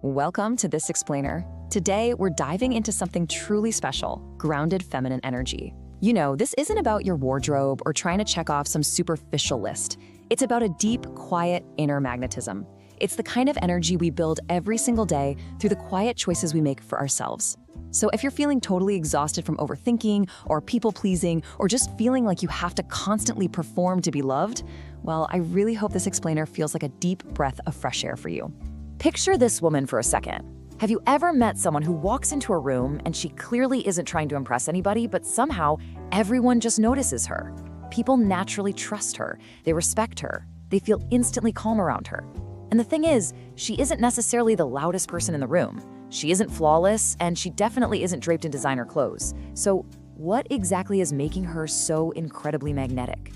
Welcome to This Explainer. Today, we're diving into something truly special, grounded feminine energy. You know, this isn't about your wardrobe or trying to check off some superficial list. It's about a deep, quiet inner magnetism. It's the kind of energy we build every single day through the quiet choices we make for ourselves. So if you're feeling totally exhausted from overthinking or people-pleasing or just feeling like you have to constantly perform to be loved, well, I really hope this explainer feels like a deep breath of fresh air for you. Picture this woman for a second. Have you ever met someone who walks into a room and she clearly isn't trying to impress anybody, but somehow everyone just notices her? People naturally trust her, they respect her, they feel instantly calm around her. And the thing is, she isn't necessarily the loudest person in the room. She isn't flawless, and she definitely isn't draped in designer clothes. So what exactly is making her so incredibly magnetic?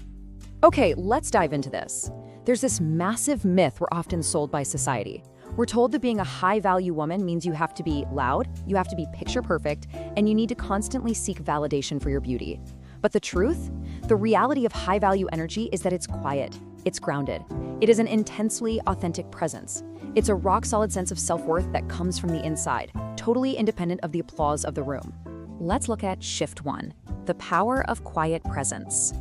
Okay, let's dive into this. There's this massive myth we're often sold by society. We're told that being a high-value woman means you have to be loud, you have to be picture-perfect, and you need to constantly seek validation for your beauty. But the truth? The reality of high-value energy is that it's quiet, it's grounded. It is an intensely authentic presence. It's a rock-solid sense of self-worth that comes from the inside, totally independent of the applause of the room. Let's look at Shift 1, the power of quiet presence.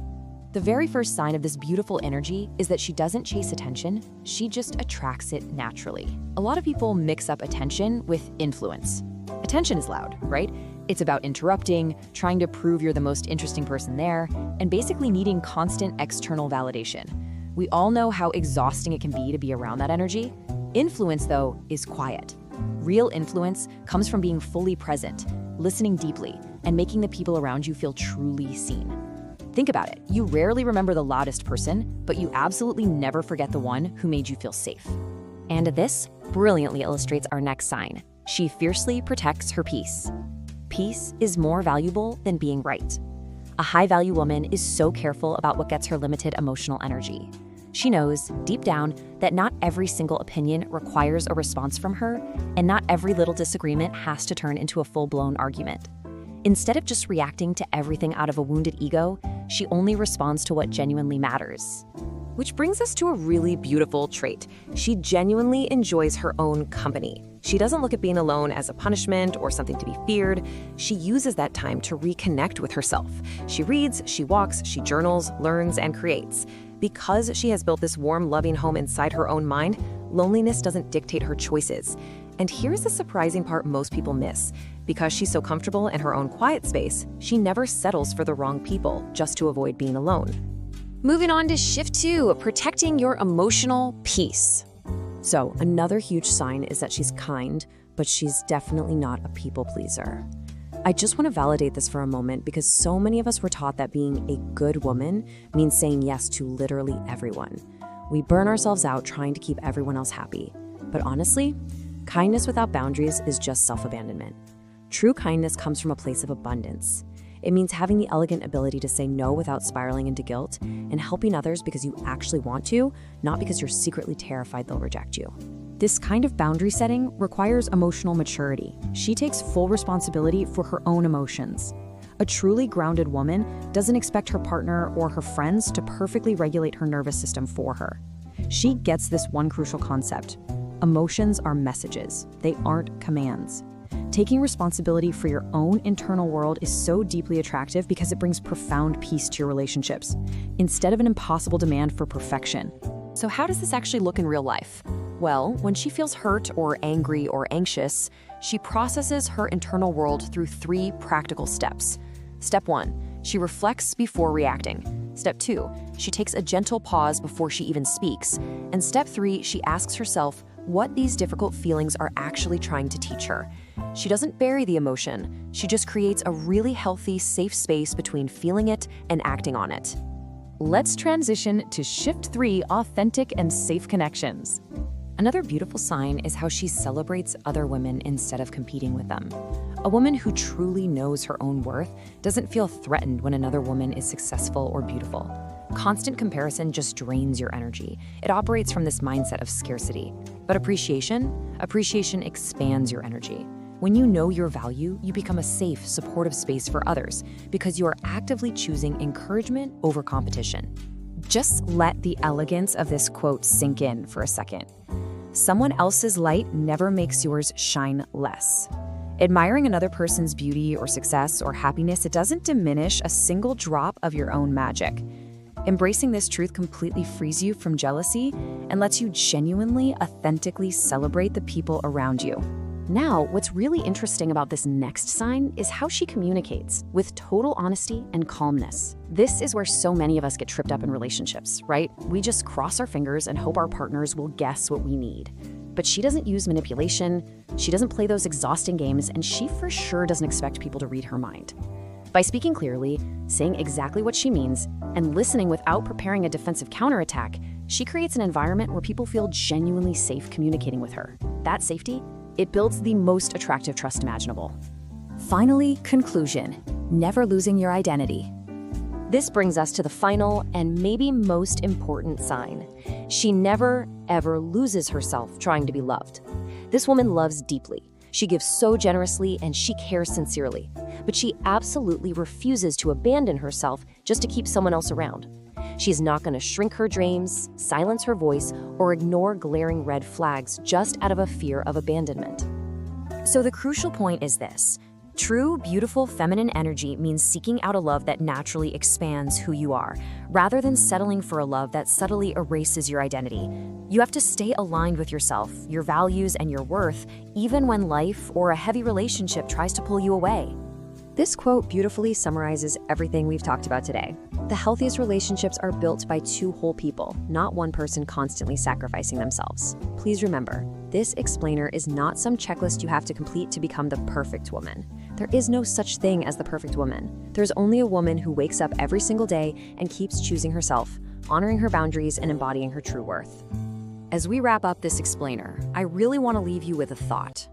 The very first sign of this beautiful energy is that she doesn't chase attention, she just attracts it naturally. A lot of people mix up attention with influence. Attention is loud, right? It's about interrupting, trying to prove you're the most interesting person there, and basically needing constant external validation. We all know how exhausting it can be to be around that energy. Influence, though, is quiet. Real influence comes from being fully present, listening deeply, and making the people around you feel truly seen. Think about it. You rarely remember the loudest person, but you absolutely never forget the one who made you feel safe. And this brilliantly illustrates our next sign. She fiercely protects her peace. Peace is more valuable than being right. A high-value woman is so careful about what gets her limited emotional energy. She knows, deep down, that not every single opinion requires a response from her, and not every little disagreement has to turn into a full-blown argument. Instead of just reacting to everything out of a wounded ego, she only responds to what genuinely matters. Which brings us to a really beautiful trait. She genuinely enjoys her own company. She doesn't look at being alone as a punishment or something to be feared. She uses that time to reconnect with herself. She reads, she walks, she journals, learns, and creates. Because she has built this warm, loving home inside her own mind, loneliness doesn't dictate her choices. And here's the surprising part most people miss. Because she's so comfortable in her own quiet space, she never settles for the wrong people just to avoid being alone. Moving on to Shift 2, protecting your emotional peace. So another huge sign is that she's kind, but she's definitely not a people pleaser. I just want to validate this for a moment because so many of us were taught that being a good woman means saying yes to literally everyone. We burn ourselves out trying to keep everyone else happy. But honestly, kindness without boundaries is just self-abandonment. True kindness comes from a place of abundance. It means having the elegant ability to say no without spiraling into guilt and helping others because you actually want to, not because you're secretly terrified they'll reject you. This kind of boundary setting requires emotional maturity. She takes full responsibility for her own emotions. A truly grounded woman doesn't expect her partner or her friends to perfectly regulate her nervous system for her. She gets this one crucial concept. Emotions are messages. They aren't commands. Taking responsibility for your own internal world is so deeply attractive because it brings profound peace to your relationships, instead of an impossible demand for perfection. So how does this actually look in real life? Well, when she feels hurt or angry or anxious, she processes her internal world through 3 practical steps. Step 1, she reflects before reacting. Step 2, she takes a gentle pause before she even speaks. And Step 3, she asks herself what these difficult feelings are actually trying to teach her. She doesn't bury the emotion, she just creates a really healthy, safe space between feeling it and acting on it. Let's transition to Shift 3, authentic and safe connections. Another beautiful sign is how she celebrates other women instead of competing with them. A woman who truly knows her own worth doesn't feel threatened when another woman is successful or beautiful. Constant comparison just drains your energy. It operates from this mindset of scarcity. But appreciation expands your energy. When you know your value, you become a safe, supportive space for others because you are actively choosing encouragement over competition. Just let the elegance of this quote sink in for a second. Someone else's light never makes yours shine less. Admiring another person's beauty or success or happiness, it doesn't diminish a single drop of your own magic. Embracing this truth completely frees you from jealousy and lets you genuinely, authentically celebrate the people around you. Now, what's really interesting about this next sign is how she communicates, with total honesty and calmness. This is where so many of us get tripped up in relationships, right? We just cross our fingers and hope our partners will guess what we need. But she doesn't use manipulation, she doesn't play those exhausting games, and she for sure doesn't expect people to read her mind. By speaking clearly, saying exactly what she means, and listening without preparing a defensive counterattack, she creates an environment where people feel genuinely safe communicating with her. That safety, it builds the most attractive trust imaginable. Finally, conclusion: never losing your identity. This brings us to the final and maybe most important sign. She never, ever loses herself trying to be loved. This woman loves deeply. She gives so generously and she cares sincerely. But she absolutely refuses to abandon herself just to keep someone else around. She's not going to shrink her dreams, silence her voice, or ignore glaring red flags just out of a fear of abandonment. So the crucial point is this: true, beautiful, feminine energy means seeking out a love that naturally expands who you are, rather than settling for a love that subtly erases your identity. You have to stay aligned with yourself, your values, and your worth, even when life or a heavy relationship tries to pull you away. This quote beautifully summarizes everything we've talked about today. The healthiest relationships are built by two whole people, not one person constantly sacrificing themselves. Please remember, this explainer is not some checklist you have to complete to become the perfect woman. There is no such thing as the perfect woman. There's only a woman who wakes up every single day and keeps choosing herself, honoring her boundaries, and embodying her true worth. As we wrap up this explainer, I really want to leave you with a thought.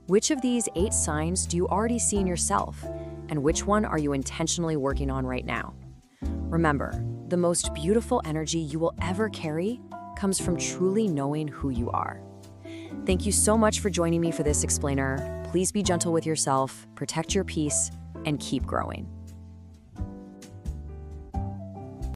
Which of these 8 signs do you already see in yourself? And which one are you intentionally working on right now? Remember, the most beautiful energy you will ever carry comes from truly knowing who you are. Thank you so much for joining me for this explainer. Please be gentle with yourself, protect your peace, and keep growing.